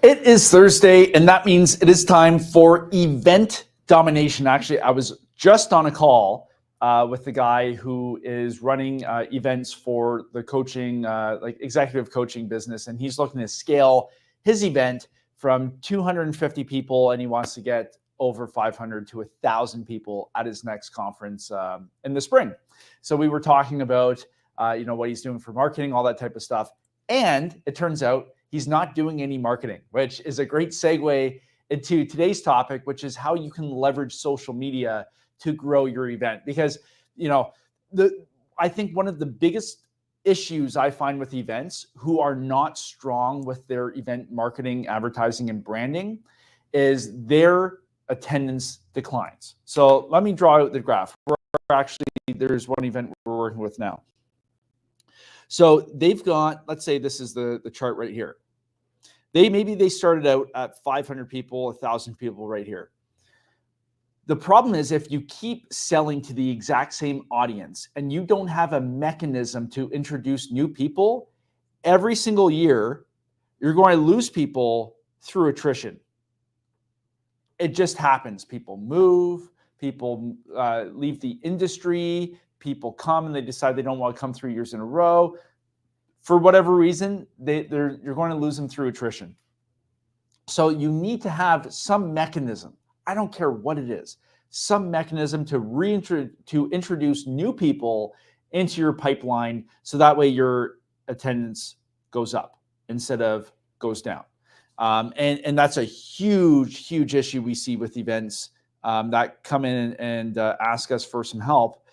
It is Thursday, and that means it is time for event domination. Actually, I was just on a call with the guy who is running events for the coaching, like executive coaching business, and he's looking to scale his event from 250 people, and he wants to get over 500 to 1,000 people at his next conference in the spring. So we were talking about, what he's doing for marketing, all that type of stuff, and it turns out he's not doing any marketing, which is a great segue into today's topic, which is how you can leverage social media to grow your event. Because, I think one of the biggest issues I find with events who are not strong with their event marketing, advertising, and branding is their attendance declines. So let me draw out the graph. There's one event we're working with now. So they've got, let's say this is the chart right here. They started out at 500 people, 1,000 people right here. The problem is if you keep selling to the exact same audience and you don't have a mechanism to introduce new people, every single year, you're going to lose people through attrition. It just happens. People move, people leave the industry, people come and they decide they don't want to come 3 years in a row. For whatever reason, you're going to lose them through attrition. So you need to have some mechanism. I don't care what it is, some mechanism to introduce new people into your pipeline, so that way your attendance goes up instead of goes down. And that's a huge issue we see with events that come in and ask us for some help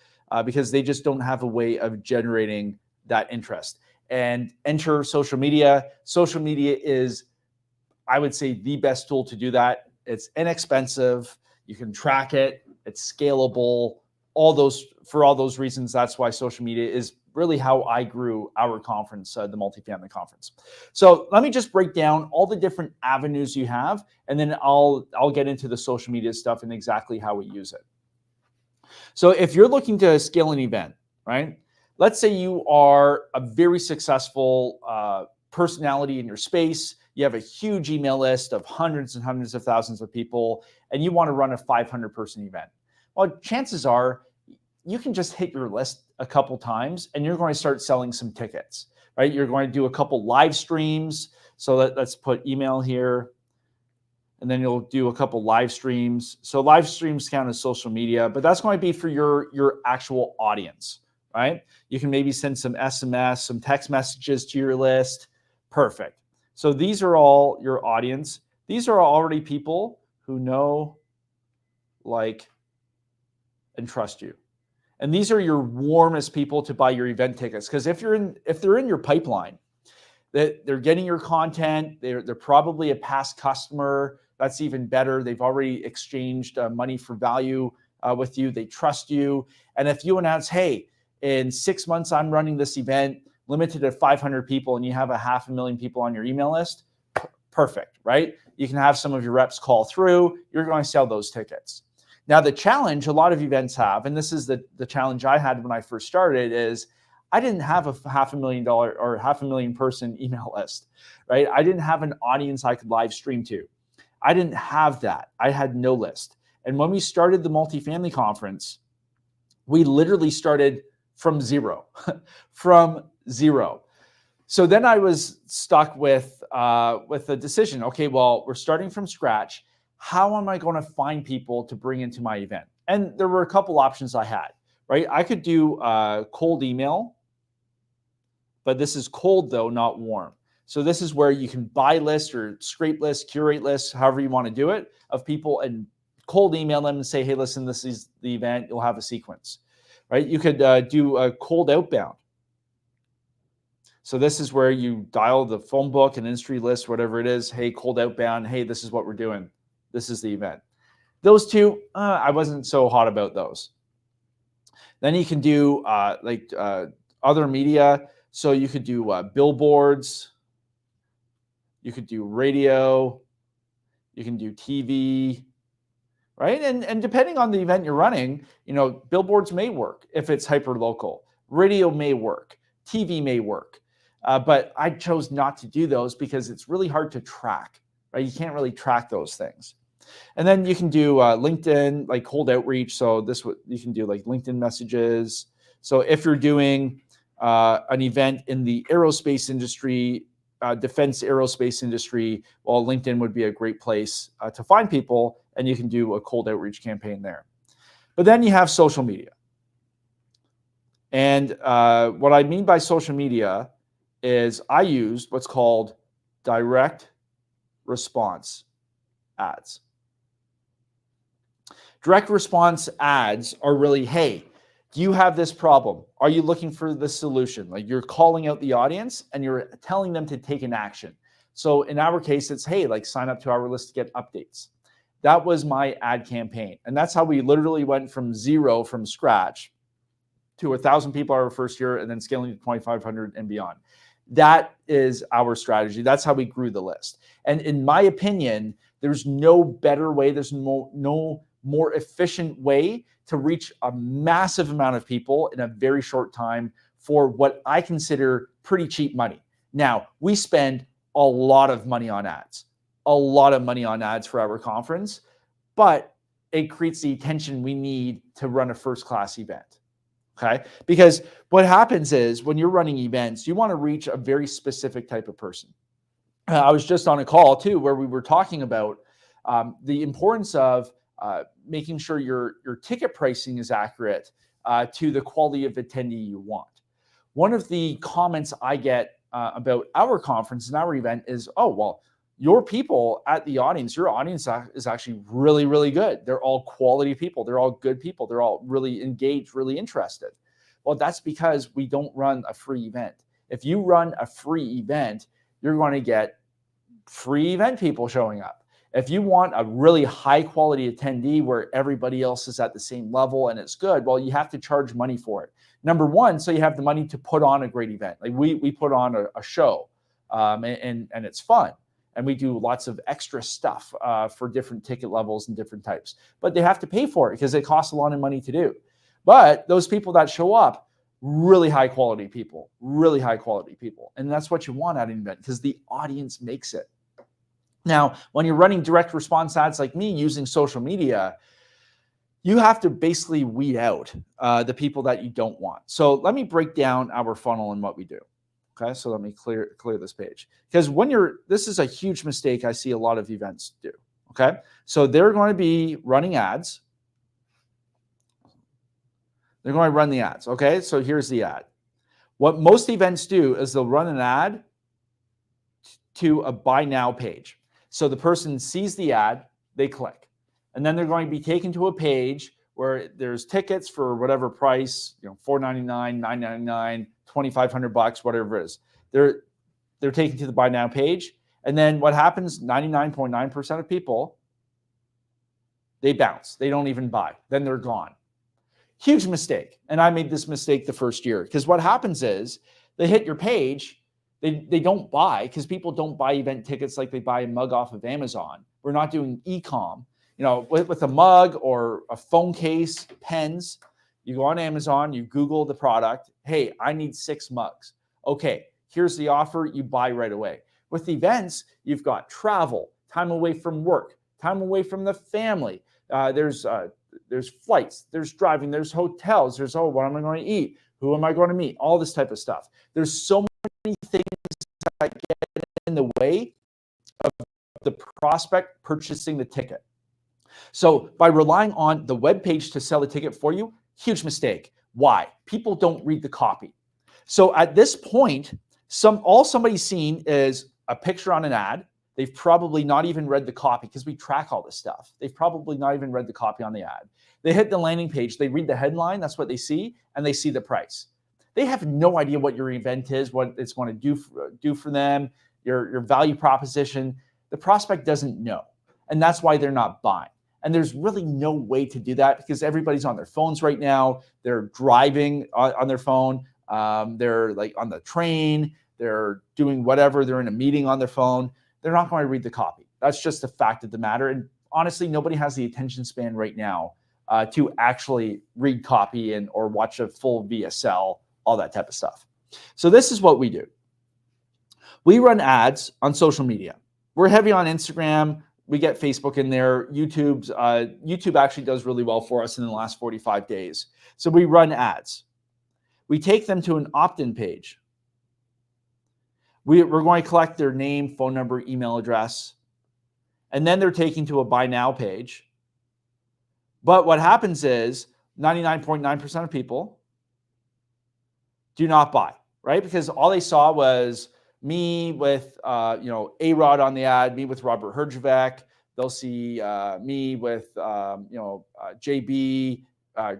because they just don't have a way of generating that interest. And enter social media. Social media is, I would say, the best tool to do that. It's inexpensive. You can track it. It's scalable. For all those reasons, that's why social media is really how I grew our conference, the multifamily conference. So let me just break down all the different avenues you have, and then I'll get into the social media stuff and exactly how we use it. So if you're looking to scale an event, right? Let's say you are a very successful personality in your space. You have a huge email list of hundreds and hundreds of thousands of people, and you want to run a 500-person event. Well, chances are you can just hit your list a couple times, and you're going to start selling some tickets, right? You're going to do a couple live streams. So let's put email here, and then you'll do a couple live streams. So live streams count as social media, but that's going to be for your actual audience. Right? You can maybe send some SMS, some text messages to your list. Perfect. So these are all your audience. These are already people who know, like, and trust you. And these are your warmest people to buy your event tickets. Because if they're in your pipeline, that they're getting your content, they're probably a past customer. That's even better. They've already exchanged money for value with you. They trust you. And if you announce, hey, in 6 months, I'm running this event limited to 500 people, and you have 500,000 people on your email list, perfect, right? You can have some of your reps call through. You're going to sell those tickets. Now, the challenge a lot of events have, and this is the challenge I had when I first started, is I didn't have a $500,000 or 500,000 person email list, right? I didn't have an audience I could live stream to. I didn't have that. I had no list. And when we started the multifamily conference, we literally started from zero. So then I was stuck with a decision. Okay, well, we're starting from scratch. How am I going to find people to bring into my event? And there were a couple options I had, right? I could do cold email, but this is cold though, not warm. So this is where you can buy lists or scrape lists, curate lists, however you want to do it, of people, and cold email them and say, hey, listen, this is the event. You'll have a sequence. Right? You could do a cold outbound. So this is where you dial the phone book, an industry list, whatever it is. Hey, cold outbound. Hey, this is what we're doing. This is the event. Those two, I wasn't so hot about those. Then you can do other media. So you could do billboards. You could do radio. You can do TV. Right? And depending on the event you're running, billboards may work if it's hyper local. Radio may work. TV may work. But I chose not to do those because it's really hard to track. right? You can't really track those things. And then you can do LinkedIn, like cold outreach. So this you can do like LinkedIn messages. So if you're doing an event in the aerospace industry, defense aerospace industry, well, LinkedIn would be a great place to find people, and you can do a cold outreach campaign there. But then you have social media. And what I mean by social media is I use what's called direct response ads. Direct response ads are really, hey, do you have this problem? Are you looking for the solution? Like you're calling out the audience and you're telling them to take an action. So in our case, it's, hey, like sign up to our list to get updates. That was my ad campaign. And that's how we literally went from zero, from scratch, to 1,000 people our first year and then scaling to 2,500 and beyond. That is our strategy. That's how we grew the list. And in my opinion, there's no better way, there's no more efficient way to reach a massive amount of people in a very short time for what I consider pretty cheap money. Now, we spend a lot of money on ads, for our conference, but it creates the attention we need to run a first-class event. Okay? Because what happens is when you're running events, you want to reach a very specific type of person. I was just on a call too where we were talking about the importance of making sure your ticket pricing is accurate to the quality of attendee you want. One of the comments I get about our conference and our event is, oh, well, your people at the audience, your audience is actually really, really good. They're all quality people. They're all good people. They're all really engaged, really interested. Well, that's because we don't run a free event. If you run a free event, you're going to get free event people showing up. If you want a really high quality attendee where everybody else is at the same level and it's good, well, you have to charge money for it. Number one, so you have the money to put on a great event. Like we put on a show and it's fun. And we do lots of extra stuff for different ticket levels and different types. But they have to pay for it because it costs a lot of money to do. But those people that show up, really high quality people. And that's what you want at an event because the audience makes it. Now, when you're running direct response ads like me using social media, you have to basically weed out the people that you don't want. So let me break down our funnel and what we do. Okay, so let me clear this page. Because this is a huge mistake I see a lot of events do. Okay, so they're going to be running ads. They're going to run the ads. Okay, so here's the ad. What most events do is they'll run an ad to a buy now page. So the person sees the ad, they click. And then they're going to be taken to a page where there's tickets for whatever price, $4.99, $9.99, $2,500, whatever it is. They're taken to the buy now page. And then what happens, 99.9% of people, they bounce. They don't even buy. Then they're gone. Huge mistake. And I made this mistake the first year because what happens is they hit your page, they don't buy because people don't buy event tickets like they buy a mug off of Amazon. We're not doing e-com. With a mug or a phone case, pens, you go on Amazon, you Google the product. Hey, I need 6 mugs. Okay, here's the offer. You buy right away. With events, you've got travel, time away from work, time away from the family. There's flights, there's driving, there's hotels, there's, what am I going to eat? Who am I going to meet? All this type of stuff. There's so many things that get in the way of the prospect purchasing the ticket. So by relying on the web page to sell a ticket for you, huge mistake. Why? People don't read the copy. So at this point, all somebody's seen is a picture on an ad. They've probably not even read the copy because we track all this stuff. They've probably not even read the copy on the ad. They hit the landing page, they read the headline, that's what they see, and they see the price. They have no idea what your event is, what it's going to do for them, your value proposition. The prospect doesn't know, and that's why they're not buying. And there's really no way to do that because everybody's on their phones right now. They're driving on their phone. They're like on the train. They're doing whatever. They're in a meeting on their phone. They're not going to read the copy. That's just a fact of the matter. And honestly, nobody has the attention span right now to actually read copy or watch a full VSL, all that type of stuff. So this is what we do. We run ads on social media. We're heavy on Instagram. We get Facebook in there. YouTube actually does really well for us in the last 45 days. So we run ads. We take them to an opt-in page. We're going to collect their name, phone number, email address, and then they're taken to a buy now page. But what happens is 99.9% of people do not buy, right? Because all they saw was me with, A-Rod on the ad, me with Robert Herjavec. They'll see me with, JB,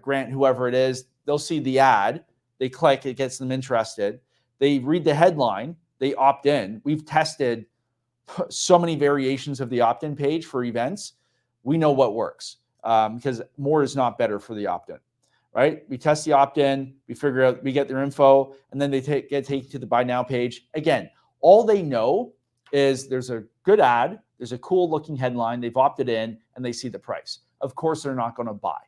Grant, whoever it is. They'll see the ad. They click, it gets them interested. They read the headline, they opt in. We've tested so many variations of the opt-in page for events. We know what works because more is not better for the opt-in, right? We test the opt-in, we figure out, we get their info, and then they get taken to the buy now page. Again, all they know is there's a good ad, there's a cool looking headline, they've opted in, and they see the price. Of course, they're not going to buy.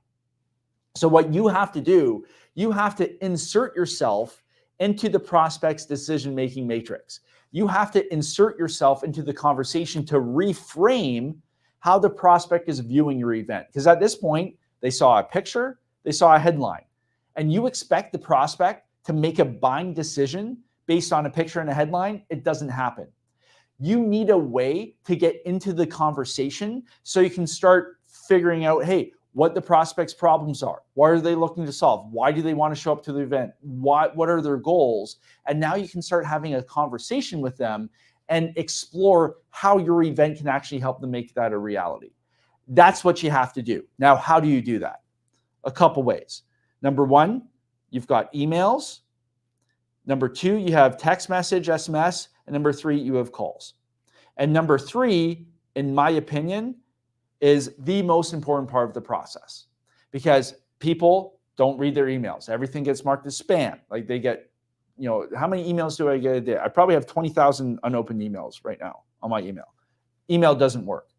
So what you have to do, you have to insert yourself into the prospect's decision-making matrix. You have to insert yourself into the conversation to reframe how the prospect is viewing your event. Because at this point, they saw a picture, they saw a headline, and you expect the prospect to make a buying decision based on a picture and a headline. It doesn't happen. You need a way to get into the conversation so you can start figuring out, hey, what the prospect's problems are. What are they looking to solve? Why do they want to show up to the event? What are their goals? And now you can start having a conversation with them and explore how your event can actually help them make that a reality. That's what you have to do. Now, how do you do that? A couple ways. Number one, you've got emails. Number two, you have text message, SMS. And number three, you have calls. And number three, in my opinion, is the most important part of the process because people don't read their emails. Everything gets marked as spam. Like they get, how many emails do I get a day? I probably have 20,000 unopened emails right now on my email. Email doesn't work.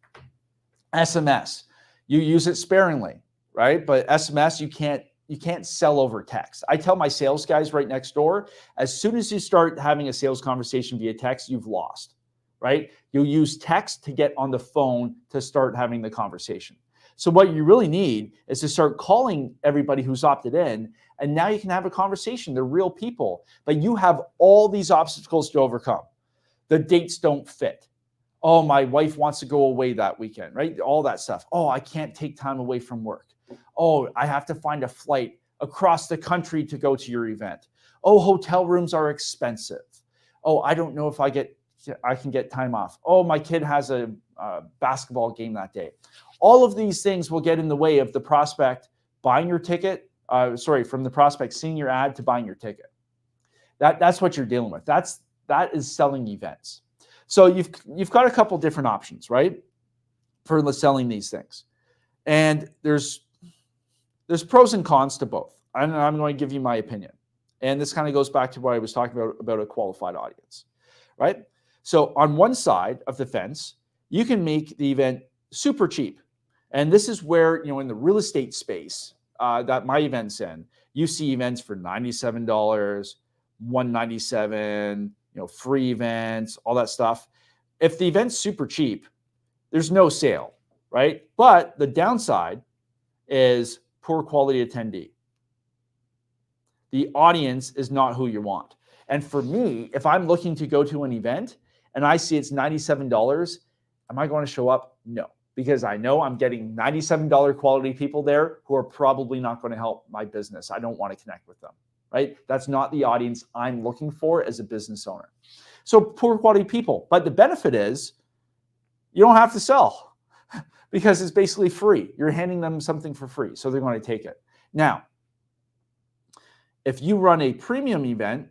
SMS, you use it sparingly, right? But SMS, you can't sell over text. I tell my sales guys right next door, as soon as you start having a sales conversation via text, you've lost. Right? You'll use text to get on the phone to start having the conversation. So what you really need is to start calling everybody who's opted in, and now you can have a conversation. They're real people, but you have all these obstacles to overcome. The dates don't fit. Oh, my wife wants to go away that weekend, right? All that stuff. Oh, I can't take time away from work. Oh, I have to find a flight across the country to go to your event. Oh, hotel rooms are expensive. Oh, I don't know if I can get time off. Oh, my kid has a basketball game that day. All of these things will get in the way of the prospect buying your ticket. From the prospect seeing your ad to buying your ticket. That's what you're dealing with. That is selling events. So you've got a couple different options, right, for selling these things, and there's pros and cons to both. And I'm going to give you my opinion. And this kind of goes back to what I was talking about a qualified audience, right? So on one side of the fence, you can make the event super cheap. And this is where, in the real estate space that my event's in, you see events for $97, $197, free events, all that stuff. If the event's super cheap, there's no sale, right? But the downside is poor quality attendee. The audience is not who you want. And for me, if I'm looking to go to an event and I see it's $97, am I going to show up? No, because I know I'm getting $97 quality people there who are probably not going to help my business. I don't want to connect with them, right? That's not the audience I'm looking for as a business owner. So poor quality people. But the benefit is you don't have to sell because it's basically free. You're handing them something for free, so they're going to take it. Now, if you run a premium event,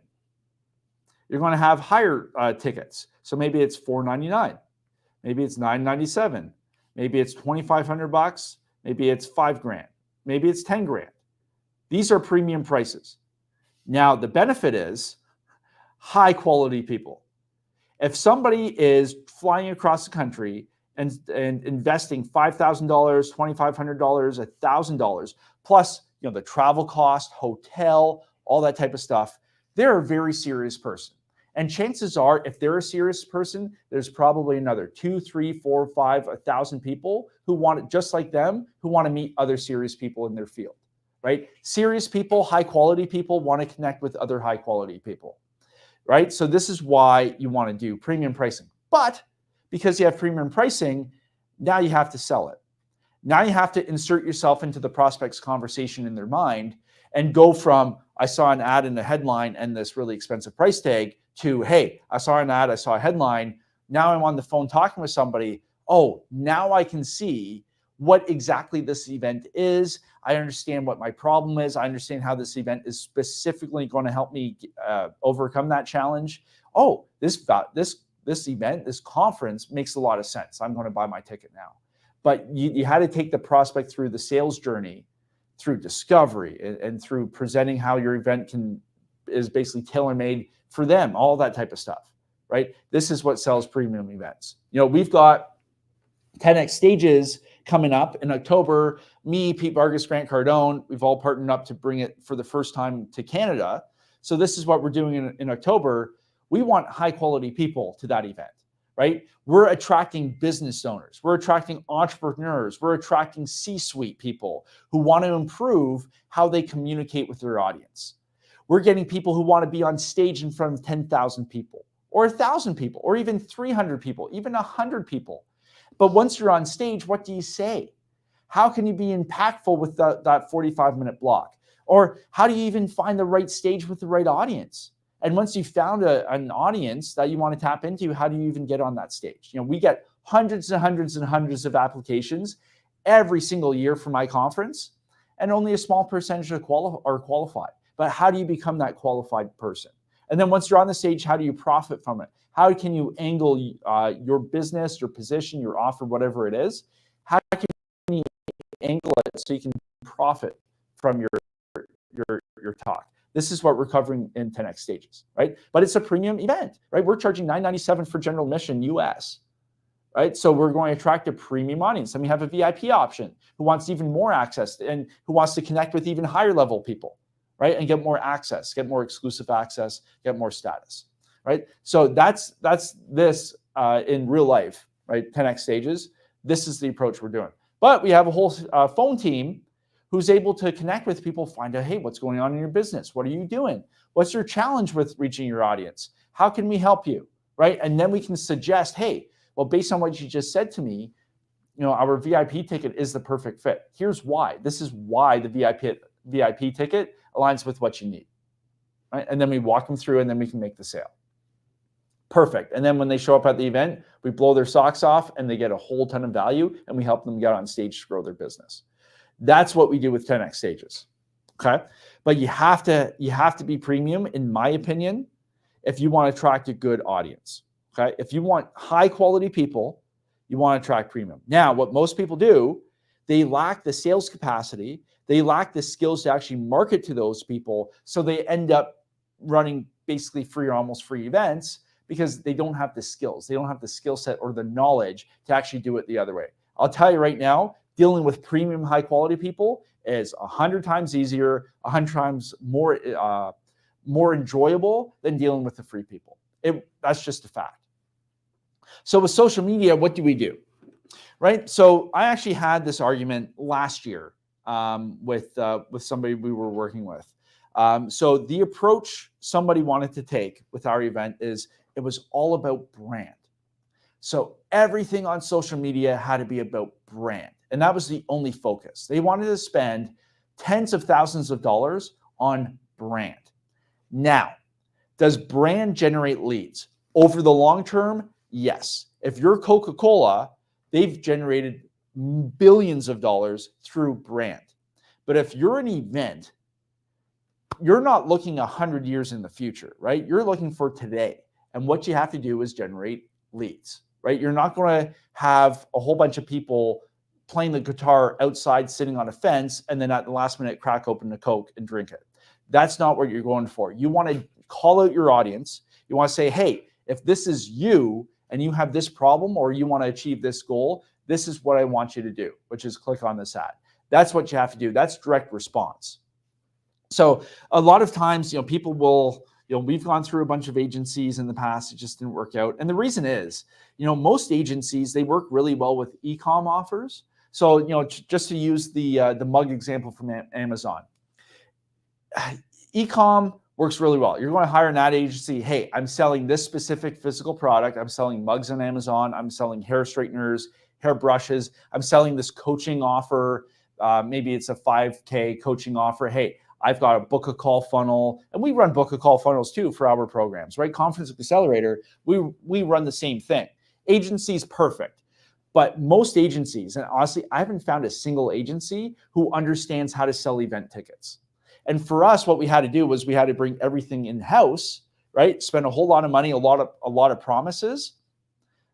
you're going to have higher tickets. So maybe it's $499, maybe it's $997, maybe it's $2,500, maybe it's $5,000, maybe it's $10,000. These are premium prices. Now the benefit is high quality people. If somebody is flying across the country and investing $5,000, $2,500, $1,000, plus the travel cost, hotel, all that type of stuff, they're a very serious person. And chances are, if they're a serious person, there's probably another 2, 3, 4, 5, 1,000 people who want it just like them, who want to meet other serious people in their field, right? Serious people, high quality people want to connect with other high quality people, right? So this is why you want to do premium pricing. But because you have premium pricing, now you have to sell it. Now you have to insert yourself into the prospect's conversation in their mind and go from, I saw an ad in the headline and this really expensive price tag, to, hey, I saw an ad, I saw a headline. Now I'm on the phone talking with somebody. Oh, now I can see what exactly this event is. I understand what my problem is. I understand how this event is specifically going to help me overcome that challenge. Oh, this event, this conference makes a lot of sense. I'm going to buy my ticket now. But you had to take the prospect through the sales journey, through discovery, and through presenting how your event is basically tailor-made for them, all that type of stuff, right? This is what sells premium events. We've got 10X stages coming up in October. Me, Pete Vargas, Grant Cardone, we've all partnered up to bring it for the first time to Canada. So this is what we're doing in October. We want high quality people to that event, right? We're attracting business owners. We're attracting entrepreneurs. We're attracting C-suite people who want to improve how they communicate with their audience. We're getting people who want to be on stage in front of 10,000 people or 1,000 people or even 300 people, even 100 people. But once you're on stage, what do you say? How can you be impactful with that 45-minute block? Or how do you even find the right stage with the right audience? And once you've found an audience that you want to tap into, how do you even get on that stage? We get hundreds and hundreds and hundreds of applications every single year for my conference, and only a small percentage are qualified. But how do you become that qualified person? And then once you're on the stage, how do you profit from it? How can you angle your business, your position, your offer, whatever it is? How can you angle it so you can profit from your talk? This is what we're covering in 10X stages, right? But it's a premium event, right? We're charging $997 for general admission US, right? So we're going to attract a premium audience. And we have a VIP option who wants even more access and who wants to connect with even higher level people, right? And get more access, get more exclusive access, get more status, right? So that's this in real life, right? 10X stages. This is the approach we're doing. But we have a whole phone team who's able to connect with people, find out, hey, what's going on in your business? What are you doing? What's your challenge with reaching your audience? How can we help you, right? And then we can suggest, hey, well, based on what you just said to me, our VIP ticket is the perfect fit. Here's why. This is why the VIP ticket aligns with what you need, right? And then we walk them through and then we can make the sale. Perfect. And then when they show up at the event, we blow their socks off and they get a whole ton of value and we help them get on stage to grow their business. That's what we do with 10X stages, okay? But you have to be premium, in my opinion, if you want to attract a good audience, okay? If you want high quality people, you want to attract premium. Now, what most people do, they lack the sales capacity, they lack the skills to actually market to those people, so they end up running basically free or almost free events because they don't have the skills. They don't have the skill set or the knowledge to actually do it the other way. I'll tell you right now, dealing with premium high quality people is 100 times easier, 100 times more enjoyable than dealing with the free people. That's just a fact. So with social media, what do we do? Right? So I actually had this argument last year with somebody we were working with. So the approach somebody wanted to take with our event is it was all about brand. So everything on social media had to be about brand. And that was the only focus. They wanted to spend tens of thousands of dollars on brand. Now, does brand generate leads? Over the long term, yes. If you're Coca-Cola, they've generated billions of dollars through brand. But if you're an event, you're not looking 100 years in the future, right? You're looking for today. And what you have to do is generate leads, right? You're not going to have a whole bunch of people playing the guitar outside, sitting on a fence, and then at the last minute crack open a Coke and drink it. That's not what you're going for. You want to call out your audience. You want to say, hey, if this is you and you have this problem or you want to achieve this goal, this is what I want you to do, which is click on this ad. That's what you have to do. That's direct response. So a lot of times, people will, we've gone through a bunch of agencies in the past. It just didn't work out. And the reason is, most agencies, they work really well with e-com offers. So, just to use the mug example from Amazon, e-com works really well. You're going to hire an ad agency. Hey, I'm selling this specific physical product. I'm selling mugs on Amazon. I'm selling hair straighteners, hair brushes. I'm selling this coaching offer. Maybe it's a 5K coaching offer. Hey, I've got a book a call funnel, and we run book a call funnels too for our programs, right? Confidence Accelerator, we run the same thing. Agencies, perfect. But most agencies, and honestly, I haven't found a single agency who understands how to sell event tickets. And for us, what we had to do was we had to bring everything in-house, right? Spend a whole lot of money, a lot of promises,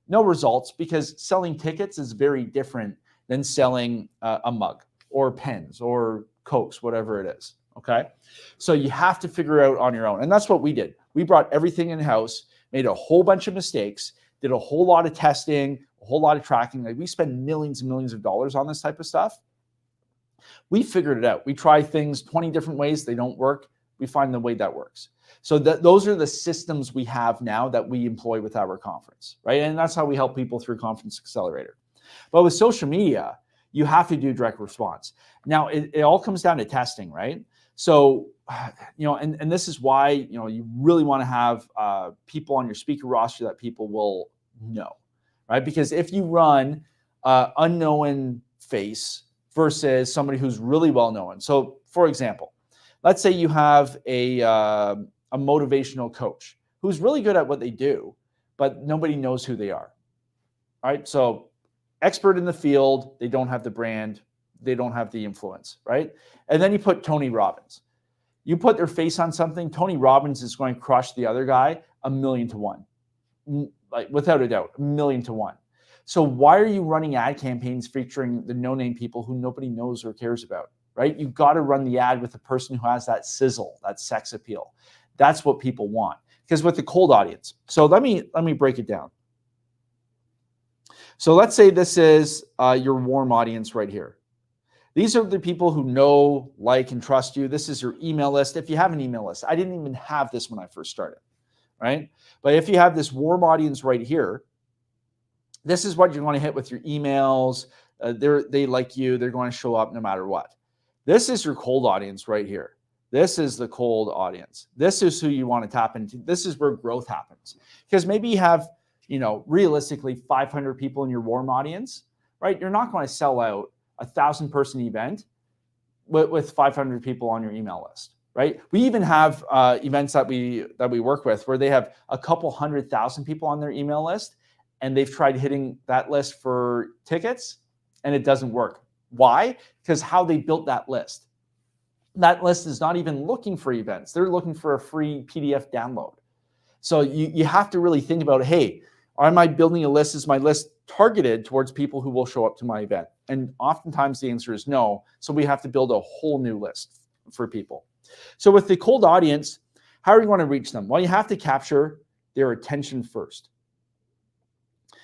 no results, because selling tickets is very different than selling a mug or pens or Cokes, whatever it is, okay? So you have to figure it out on your own. And that's what we did. We brought everything in-house, made a whole bunch of mistakes, did a whole lot of testing, a whole lot of tracking. Like, we spend millions and millions of dollars on this type of stuff. We figured it out. We try things 20 different ways. They don't work. We find the way that works. So those are the systems we have now that we employ with our conference, right? And that's how we help people through Confidence Accelerator. But with social media, you have to do direct response. Now, it all comes down to testing, right? So, and this is why, you really want to have people on your speaker roster that people will know, right? Because if you run unknown face versus somebody who's really well known. So, for example, let's say you have a motivational coach who's really good at what they do, but nobody knows who they are. All right. So, expert in the field, they don't have the brand, they don't have the influence, right? And then you put Tony Robbins. You put their face on something, Tony Robbins is going to crush the other guy 1,000,000 to 1. Like, without a doubt, 1,000,000 to 1. So why are you running ad campaigns featuring the no-name people who nobody knows or cares about, right? You've got to run the ad with the person who has that sizzle, that sex appeal. That's what people want. Because with the cold audience, so let me break it down. So let's say this is your warm audience right here. These are the people who know, like, and trust you. This is your email list. If you have an email list, I didn't even have this when I first started, right? But if you have this warm audience right here, this is what you're going to hit with your emails. They like you. They're going to show up no matter what. This is your cold audience right here. This is the cold audience. This is who you want to tap into. This is where growth happens. Because maybe you have, realistically 500 people in your warm audience, right? You're not going to sell out a 1,000-person event with 500 people on your email list, right? We even have events that we work with where they have a couple 100,000 people on their email list, and they've tried hitting that list for tickets, and it doesn't work. Why? Because how they built that list. That list is not even looking for events. They're looking for a free PDF download. So you have to really think about, hey, am I building a list? Is my list targeted towards people who will show up to my event? And oftentimes the answer is no. So we have to build a whole new list for people. So with the cold audience, how are you going to reach them? Well, you have to capture their attention first.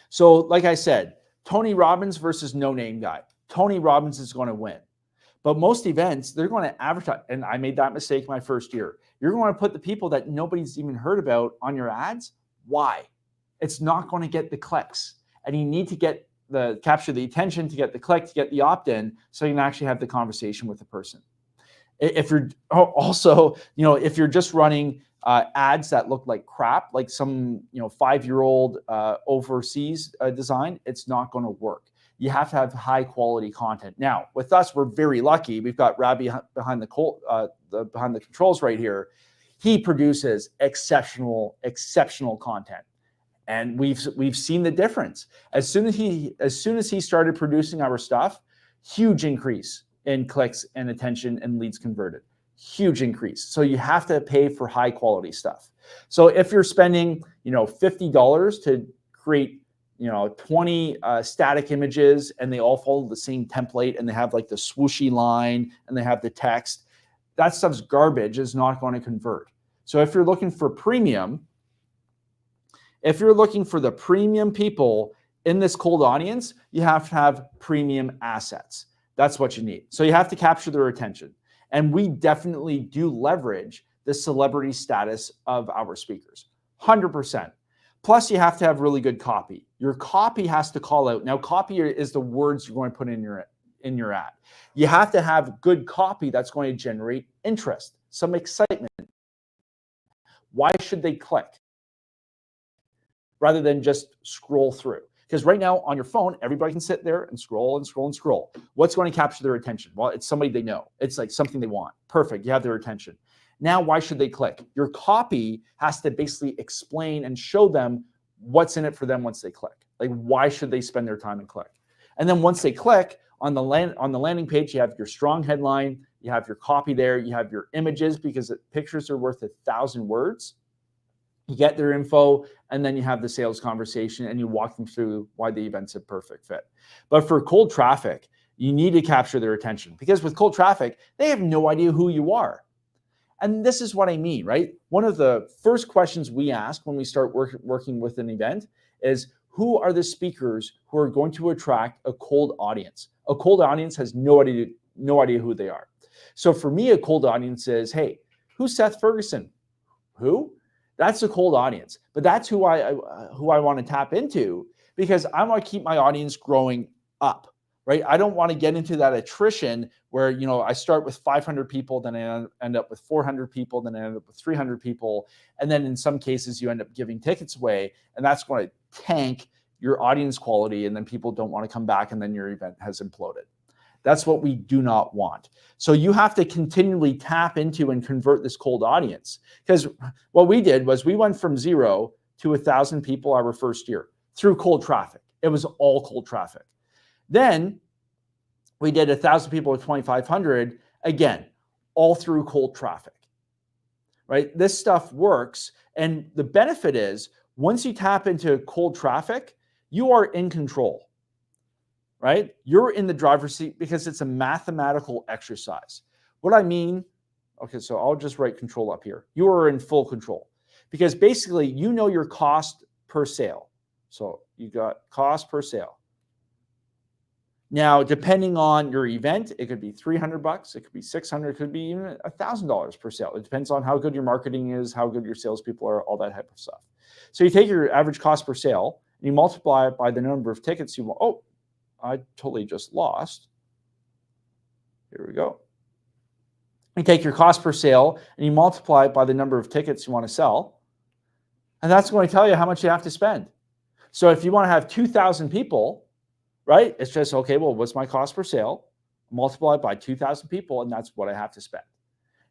So like I said, Tony Robbins versus no-name guy. Tony Robbins is going to win. But most events, they're going to advertise. And I made that mistake my first year. You're going to put the people that nobody's even heard about on your ads. Why? It's not going to get the clicks. And you need to capture the attention, to get the click, to get the opt-in, so you can actually have the conversation with the person. If you're also, if you're just running ads that look like crap, like some 5-year-old overseas design, it's not going to work. You have to have high quality content. Now, with us, we're very lucky. We've got Rabbi behind the controls right here. He produces exceptional content, and we've seen the difference. As soon as he started producing our stuff, huge increase in clicks and attention and leads converted. Huge increase. So you have to pay for high quality stuff. So if you're spending, $50 to create, 20 static images, and they all follow the same template, and they have like the swooshy line and they have the text, that stuff's garbage, is not going to convert. So if you're looking for premium, if you're looking for the premium people in this cold audience, you have to have premium assets. That's what you need. So you have to capture their attention. And we definitely do leverage the celebrity status of our speakers. 100%. Plus, you have to have really good copy. Your copy has to call out. Now, copy is the words you're going to put in your ad. You have to have good copy that's going to generate interest, some excitement. Why should they click rather than just scroll through? Because right now on your phone, everybody can sit there and scroll and scroll and scroll. What's going to capture their attention? Well, it's somebody they know. It's like something they want. Perfect. You have their attention. Now, why should they click? Your copy has to basically explain and show them what's in it for them once they click. Like, why should they spend their time and click? And then once they click on the landing page, you have your strong headline, you have your copy there, you have your images because pictures are worth 1,000 words. You get their info, and then you have the sales conversation and you walk them through why the event's a perfect fit. But for cold traffic, you need to capture their attention because with cold traffic, they have no idea who you are. And this is what I mean, right? One of the first questions we ask when we start working with an event is, who are the speakers who are going to attract a cold audience? A cold audience has no idea who they are. So for me, a cold audience is, hey, who's Seth Ferguson? Who? That's a cold audience. But that's who I want to tap into because I want to keep my audience growing up. Right? I don't want to get into that attrition where, I start with 500 people, then I end up with 400 people, then I end up with 300 people. And then in some cases, you end up giving tickets away, and that's going to tank your audience quality. And then people don't want to come back, and then your event has imploded. That's what we do not want. So you have to continually tap into and convert this cold audience. Because what we did was we went from 0 to 1,000 people our first year through cold traffic. It was all cold traffic. Then we did 1,000 people with 2,500, again, all through cold traffic, right? This stuff works. And the benefit is once you tap into cold traffic, you are in control, right? You're in the driver's seat because it's a mathematical exercise. What I mean, okay, so I'll just write control up here. You are in full control because basically you know your cost per sale. So you got cost per sale. Now, depending on your event, it could be $300, it could be $600, it could be even $1,000 per sale. It depends on how good your marketing is, how good your salespeople are, all that type of stuff. So you take your average cost per sale and you multiply it by the number of tickets you want. Oh, I totally just lost. Here we go. You take your cost per sale and you multiply it by the number of tickets you want to sell. And that's going to tell you how much you have to spend. So if you want to have 2,000 people, right? It's just, okay, well, what's my cost per sale? Multiply it by 2,000 people, and that's what I have to spend.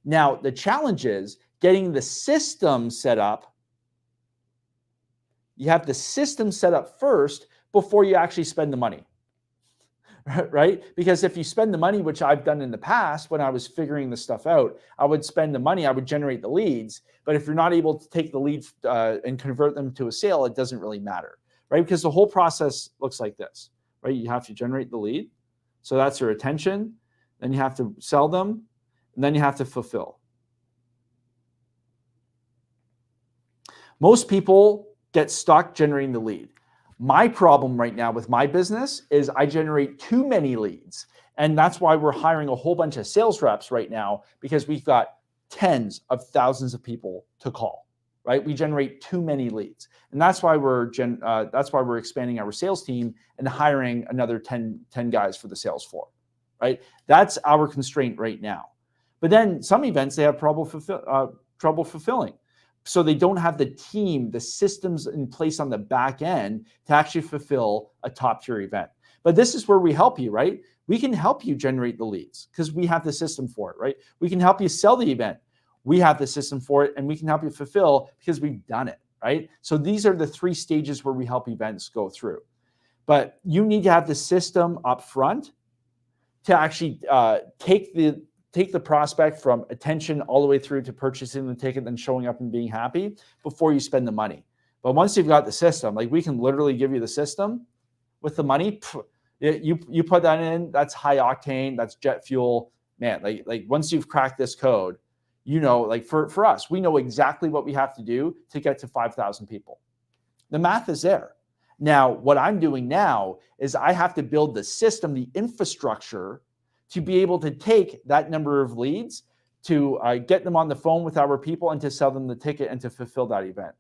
Now, the challenge is getting the system set up. You have the system set up first before you actually spend the money, right? Because if you spend the money, which I've done in the past when I was figuring this stuff out, I would spend the money, I would generate the leads. But if you're not able to take the leads and convert them to a sale, it doesn't really matter, right? Because the whole process looks like this. Right? You have to generate the lead. So that's your attention. Then you have to sell them. And then you have to fulfill. Most people get stuck generating the lead. My problem right now with my business is I generate too many leads. And that's why we're hiring a whole bunch of sales reps right now because we've got tens of thousands of people to call. Right? We generate too many leads. And that's why we're expanding our sales team and hiring another 10 guys for the sales floor. Right? That's our constraint right now. But then some events, they have trouble fulfilling. So they don't have the team, the systems in place on the back end to actually fulfill a top tier event. But this is where we help you, right? We can help you generate the leads because we have the system for it, right? We can help you sell the event. We have the system for it, and we can help you fulfill because we've done it, right? So these are the 3 stages where we help events go through. But you need to have the system up front to actually take the prospect from attention all the way through to purchasing the ticket and showing up and being happy before you spend the money. But once you've got the system, like we can literally give you the system with the money. You put that in, that's high octane, that's jet fuel. Man, like once you've cracked this code, like for us, we know exactly what we have to do to get to 5,000 people. The math is there. Now, what I'm doing now is I have to build the system, the infrastructure to be able to take that number of leads, to get them on the phone with our people and to sell them the ticket and to fulfill that event.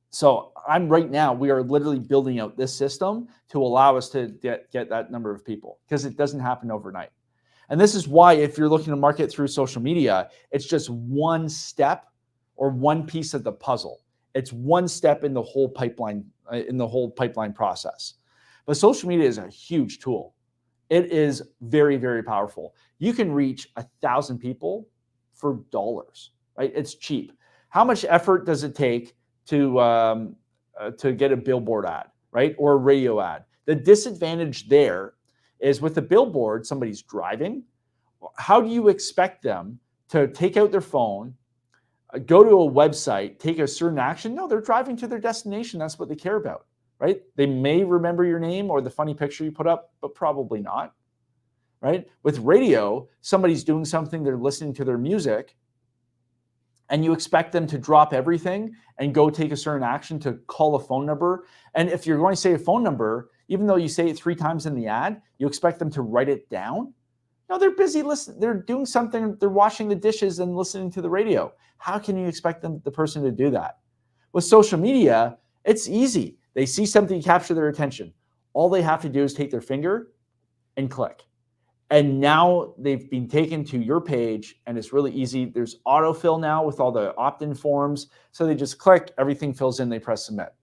So right now, we are literally building out this system to allow us to get that number of people, because it doesn't happen overnight. And this is why, if you're looking to market through social media, it's just one step or one piece of the puzzle. It's one step in the whole pipeline, process. But social media is a huge tool. It is very, very powerful. You can reach 1,000 people for dollars, right? It's cheap. How much effort does it take to get a billboard ad, right? Or a radio ad? The disadvantage there is, with a billboard, somebody's driving. How do you expect them to take out their phone, go to a website, take a certain action? No, they're driving to their destination. That's what they care about, right? They may remember your name or the funny picture you put up, but probably not, right? With radio, somebody's doing something, they're listening to their music, and you expect them to drop everything and go take a certain action to call a phone number. And if you're going to say a phone number, even though you say it 3 times in the ad, you expect them to write it down? No, they're busy listening. They're doing something. They're washing the dishes and listening to the radio. How can you expect the person to do that? With social media, it's easy. They see something, capture their attention. All they have to do is take their finger and click. And now they've been taken to your page, and it's really easy. There's autofill now with all the opt-in forms. So they just click, everything fills in, they press submit.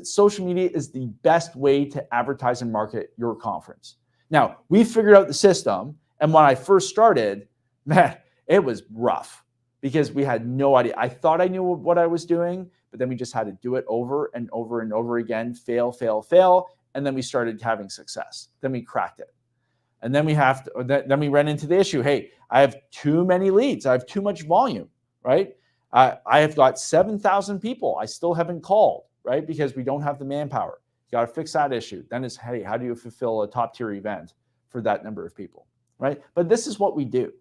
Social media is the best way to advertise and market your conference. Now, we figured out the system, and when I first started, man, it was rough because we had no idea. I thought I knew what I was doing, but then we just had to do it over and over and over again, fail, and then we started having success. Then we cracked it. And then then we ran into the issue. Hey, I have too many leads. I have too much volume, right? I have got 7,000 people I still haven't called, right? Because we don't have the manpower. You got to fix that issue. Then it's, hey, how do you fulfill a top tier event for that number of people, right? But this is what we do.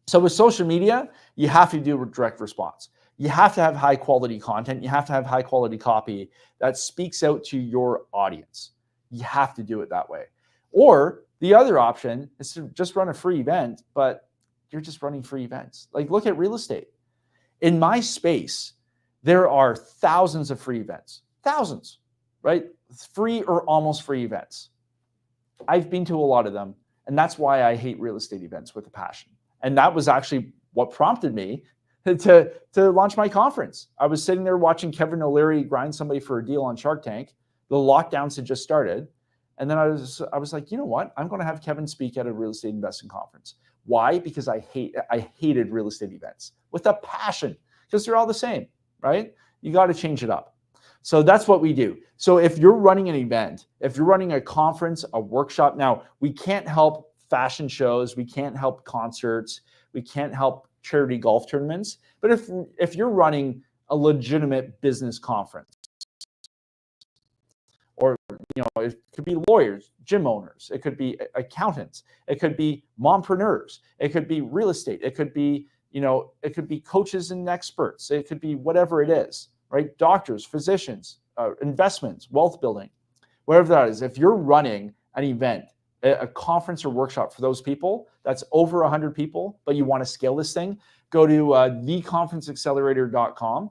So with social media, you have to do direct response. You have to have high quality content. You have to have high quality copy that speaks out to your audience. You have to do it that way. Or the other option is to just run a free event, but you're just running free events. Like, look at real estate. In my space, there are thousands of free events, thousands, right? Free or almost free events. I've been to a lot of them, and that's why I hate real estate events with a passion. And that was actually what prompted me to launch my conference. I was sitting there watching Kevin O'Leary grind somebody for a deal on Shark Tank. The lockdowns had just started. And then I was like, you know what? I'm going to have Kevin speak at a real estate investing conference. Why? Because I hated real estate events with a passion, because they're all the same, right? You got to change it up. So that's what we do. So if you're running an event, if you're running a conference, a workshop, now we can't help fashion shows, we can't help concerts, we can't help charity golf tournaments. But if you're running a legitimate business conference, or, it could be lawyers, gym owners, it could be accountants, it could be mompreneurs, it could be real estate, it could be, it could be coaches and experts, it could be whatever it is, right? Doctors, physicians, investments, wealth building, whatever that is. If you're running an event, a conference or workshop for those people, that's over 100 people, but you want to scale this thing, go to theconferenceaccelerator.com.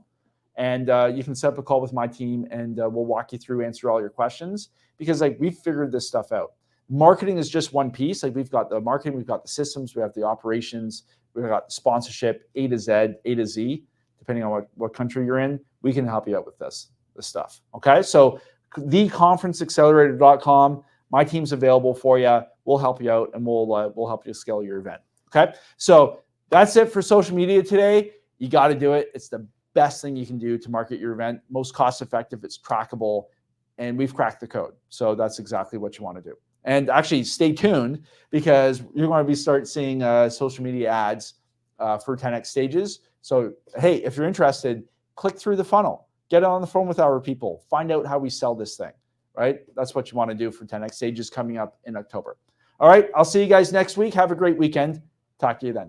And you can set up a call with my team, and we'll walk you through, answer all your questions, because we've figured this stuff out. Marketing is just one piece. We've got the marketing, we've got the systems, we have the operations, we've got sponsorship, A to Z, A to Z, depending on what country you're in. We can help you out with this stuff. Okay, so theconferenceaccelerator.com. My team's available for you. We'll help you out, and we'll help you scale your event. Okay, so that's it for social media today. You got to do it. It's the best thing you can do to market your event. Most cost effective, it's trackable, and we've cracked the code. So that's exactly what you want to do. And actually stay tuned, because you're going to start seeing social media ads for 10X stages. So, hey, if you're interested, click through the funnel, get on the phone with our people, find out how we sell this thing, right? That's what you want to do for 10X stages coming up in October. All right, I'll see you guys next week. Have a great weekend. Talk to you then.